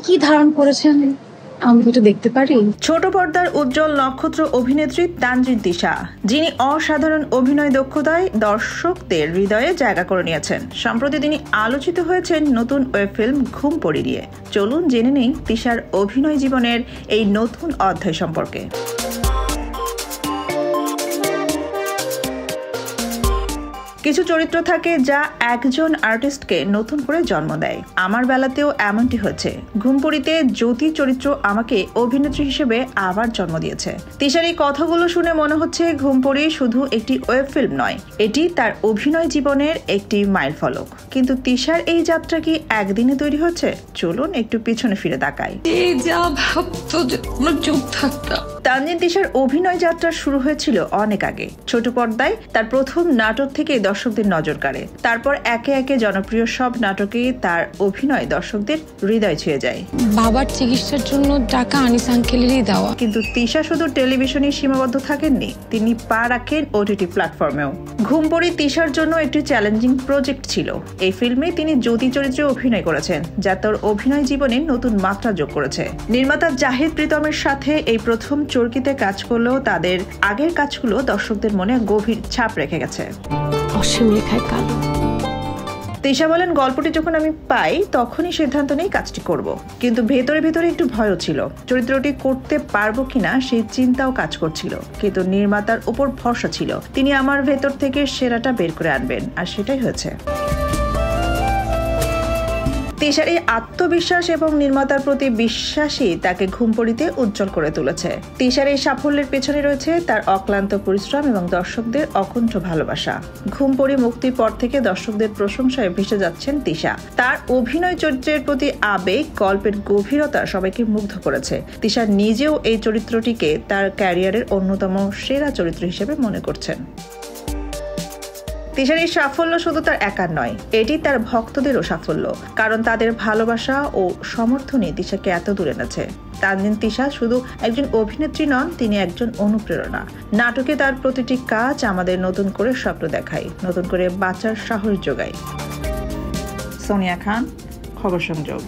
কি ধারণ করেছেন আমি একটু দেখতে পারি? ছোট পর্দার উজ্জ্বল নক্ষত্র অভিনেত্রী তানজিন তিশা, যিনি অসাধারণ অভিনয় দক্ষতায় দর্শকদের হৃদয়ে জায়গা করে নিয়েছেন। সম্প্রতি তিনি আলোচিত হয়েছেন নতুন ওয়েব ফিল্ম ঘুমপড়ি নিয়ে। চলুন জেনে নেই তিশার অভিনয় জীবনের এই নতুন অধ্যায় সম্পর্কে। কিছু চরিত্র থাকে যা একজন আর্টিস্টকে নতুন করে জন্ম দেয়। আমার বেলাতেও এমনটি হয়েছে। ঘুমপড়িতে জ্যোতি চরিত্র আমাকে অভিনেত্রী হিসেবে আবার জন্ম দিয়েছে। তিশার এই কথাগুলো শুনে মনে হচ্ছে ঘুমপড়ি শুধু একটি ওয়েব ফিল্ম নয়, এটি তার অভিনয় জীবনের একটি মাইলফলক। কিন্তু তিশার এই যাত্রা কি একদিনে তৈরি হচ্ছে? চলুন একটু পিছনে ফিরে তাকাই। তানজিন তিশার অভিনয় যাত্রা শুরু হয়েছিল অনেক আগে। ছোট পর্দায় তার প্রথম নাটক থেকে দর্শকদের নজর কাড়ে। তারপর একে একে জনপ্রিয় সব নাটকে তার অভিনয় দর্শকদের হৃদয় ছুঁয়ে যায়। বাবার চিকিৎসার জন্য টাকা আনিস আঙ্কেলেরই দেওয়া। কিন্তু তিশা শুধু টেলিভিশনে সীমাবদ্ধ থাকেননি, তিনি পা রাখেন ওটিটি প্ল্যাটফর্মেও। ঘুমপড়ি তিশার জন্য একটি চ্যালেঞ্জিং প্রজেক্ট ছিল। এই ফিল্মে তিনি জ্যোতি চরিত্রে অভিনয় করেছেন, যা তার অভিনয় জীবনে নতুন মাত্রা যোগ করেছে। নির্মাতা জাহিদ প্রীতমের সাথে এই প্রথম চরকিতে কাজ করলেও তাদের আগের কাজগুলো দর্শকদের মনে গভীর ছাপ রেখে গেছে। অসীম রেখায় কালো। তিশা বলেন, গল্পটি যখন আমি পাই তখনই সিদ্ধান্ত নেই কাজটি করব। কিন্তু ভেতরে ভেতরে একটু ভয়ও ছিল। চরিত্রটি করতে পারবো কিনা সেই চিন্তাও কাজ করছিল। কিন্তু নির্মাতার উপর ভরসা ছিল, তিনি আমার ভেতর থেকে সেরাটা বের করে আনবেন, আর সেটাই হয়েছে। তিশার এই আত্মবিশ্বাস এবং নির্মাতার প্রতি বিশ্বাসই তাকে ঘুমপড়িতে উজ্জ্বল করে তুলেছে। তিশার এই সাফল্যের পেছনে রয়েছে তার অক্লান্ত পরিশ্রম এবং দর্শকদের অকুণ্ঠ ভালোবাসা। ঘুমপড়ি মুক্তির পর থেকে দর্শকদের প্রশংসায় ভেসে যাচ্ছেন তিশা। তার অভিনয় চরিত্রের প্রতি আবেগ, গল্পের গভীরতা সবাইকে মুগ্ধ করেছে। তিশা নিজেও এই চরিত্রটিকে তার ক্যারিয়ারের অন্যতম সেরা চরিত্র হিসেবে মনে করছেন। তিশার এই সাফল্য শুধু তার একার নয়, এটি তার ভক্তদেরও সাফল্য, কারণ তাদের ভালোবাসা ও সমর্থনই তিশাকে এত দূরে এনেছে। তানজিন তিশা শুধু একজন অভিনেত্রী নন, তিনি একজন অনুপ্রেরণা। নাটকে তার প্রতিটি কাজ আমাদের নতুন করে স্বপ্ন দেখায়, নতুন করে বাঁচার সাহস যোগায়। সোনিয়া খান, খবর সংযোগ।